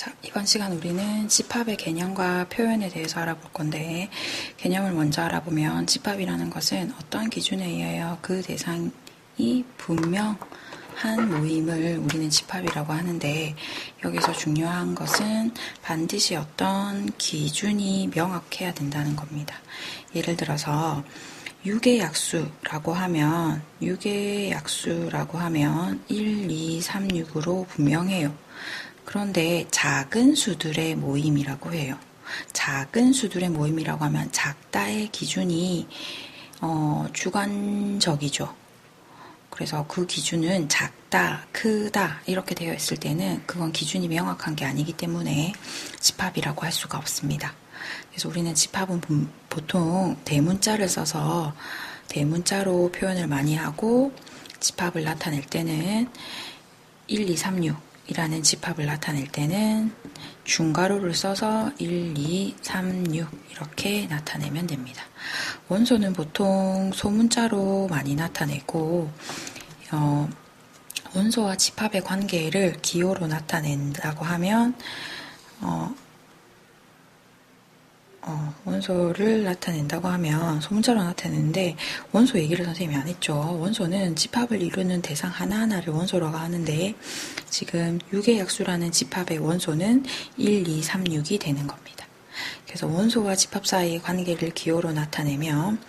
자, 이번 시간 우리는 집합의 개념과 표현에 대해서 알아볼 건데, 개념을 먼저 알아보면 집합이라는 것은 어떠한 기준에 의하여 그 대상이 분명한 모임을 우리는 집합이라고 하는데, 여기서 중요한 것은 반드시 어떤 기준이 명확해야 된다는 겁니다. 예를 들어서 6의 약수라고 하면 1, 2, 3, 6으로 분명해요. 그런데 작은 수들의 모임이라고 해요. 작은 수들의 모임이라고 하면 작다의 기준이 주관적이죠. 그래서 그 기준은 작다, 크다 이렇게 되어 있을 때는 그건 기준이 명확한 게 아니기 때문에 집합이라고 할 수가 없습니다. 그래서 우리는 집합은 보통 대문자를 써서 대문자로 표현을 많이 하고, 집합을 나타낼 때는 1, 2, 3, 6 이라는 집합을 나타낼 때는 중괄호를 써서 1, 2, 3, 6 이렇게 나타내면 됩니다. 원소는 보통 소문자로 많이 나타내고, 원소와 집합의 관계를 기호로 나타낸다고 하면 원소를 나타낸다고 하면 소문자로 나타내는데, 원소 얘기를 선생님이 안 했죠. 원소는 집합을 이루는 대상 하나하나를 원소라고 하는데, 지금 6의 약수라는 집합의 원소는 1, 2, 3, 6이 되는 겁니다. 그래서 원소와 집합 사이의 관계를 기호로 나타내면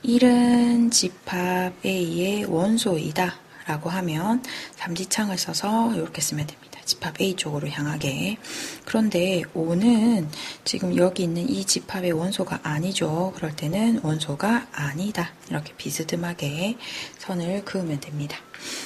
1은 집합 A의 원소이다 라고 하면 삼지창을 써서 이렇게 쓰면 됩니다. 집합 A 쪽으로 향하게. 그런데 5는 지금 여기 있는 이 집합의 원소가 아니죠. 그럴 때는 원소가 아니다. 이렇게 비스듬하게 선을 그으면 됩니다.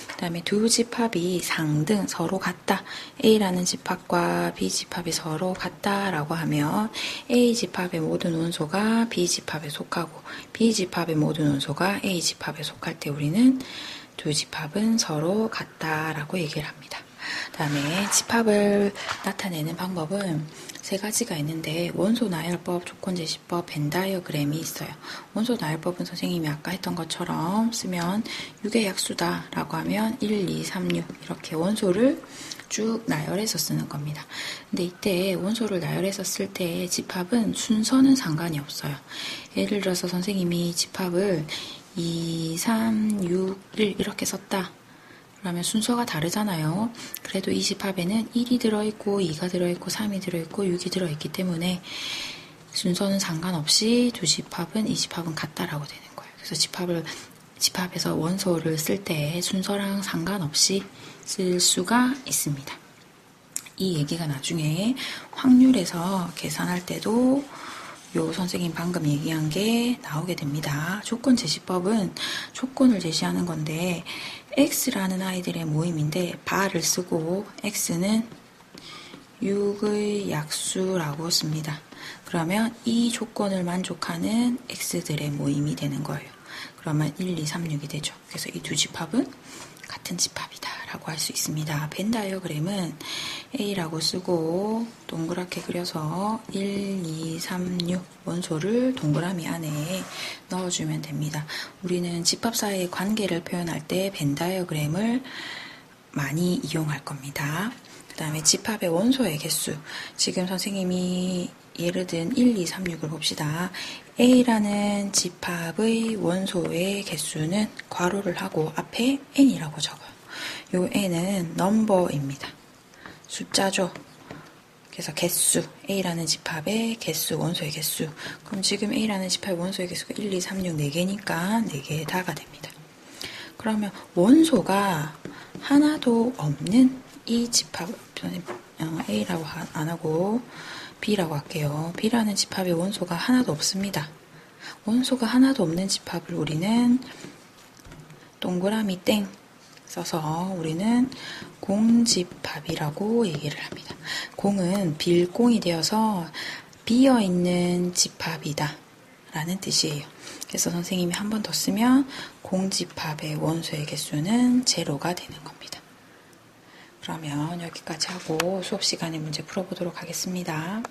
그 다음에 두 집합이 상등, 서로 같다. A라는 집합과 B 집합이 서로 같다라고 하면 A 집합의 모든 원소가 B 집합에 속하고, B 집합의 모든 원소가 A 집합에 속할 때 우리는 두 집합은 서로 같다라고 얘기를 합니다. 다음에 집합을 나타내는 방법은 세 가지가 있는데, 원소 나열법, 조건 제시법, 벤 다이어그램이 있어요. 원소 나열법은 선생님이 아까 했던 것처럼 쓰면 6의 약수다 라고 하면 1, 2, 3, 6 이렇게 원소를 쭉 나열해서 쓰는 겁니다. 근데 이때 원소를 나열해서 쓸 때 집합은 순서는 상관이 없어요. 예를 들어서 선생님이 집합을 2, 3, 6, 1 이렇게 썼다. 그러면 순서가 다르잖아요. 그래도 이 집합에는 1이 들어있고 2가 들어있고 3이 들어있고 6이 들어있기 때문에 순서는 상관없이 이 집합은 같다라고 되는 거예요. 그래서 집합에서 원소를 쓸 때 순서랑 상관없이 쓸 수가 있습니다. 이 얘기가 나중에 확률에서 계산할 때도 요 선생님 방금 얘기한 게 나오게 됩니다. 조건 제시법은 조건을 제시하는 건데, X라는 아이들의 모임인데 바를 쓰고 X는 6의 약수라고 씁니다. 그러면 이 조건을 만족하는 X들의 모임이 되는 거예요. 그러면 1, 2, 3, 6이 되죠. 그래서 이 두 집합은 같은 집합이다 라고 할 수 있습니다. 벤 다이어그램은 A라고 쓰고 동그랗게 그려서 1, 2, 3, 6 원소를 동그라미 안에 넣어주면 됩니다. 우리는 집합 사이의 관계를 표현할 때 벤 다이어그램을 많이 이용할 겁니다. 그 다음에 집합의 원소의 개수. 지금 선생님이 예를 든 1, 2, 3, 6을 봅시다. A라는 집합의 원소의 개수는 괄호를 하고 앞에 n이라고 적어요. 요 n은 넘버입니다. 숫자죠. 그래서 개수, A라는 집합의 개수, 원소의 개수. 그럼 지금 A라는 집합의 원소의 개수가 1, 2, 3, 6, 4개니까 4개 다가 됩니다. 그러면 원소가 하나도 없는 이 집합, A라고 안 하고 B라고 할게요. B라는 집합의 원소가 하나도 없습니다. 원소가 하나도 없는 집합을 우리는 동그라미 땡 써서 우리는 공집합이라고 얘기를 합니다. 공은 빌공이 되어서 비어있는 집합이다 라는 뜻이에요. 그래서 선생님이 한 번 더 쓰면 공집합의 원소의 개수는 제로가 되는 겁니다. 그러면 여기까지 하고 수업 시간에 문제 풀어보도록 하겠습니다.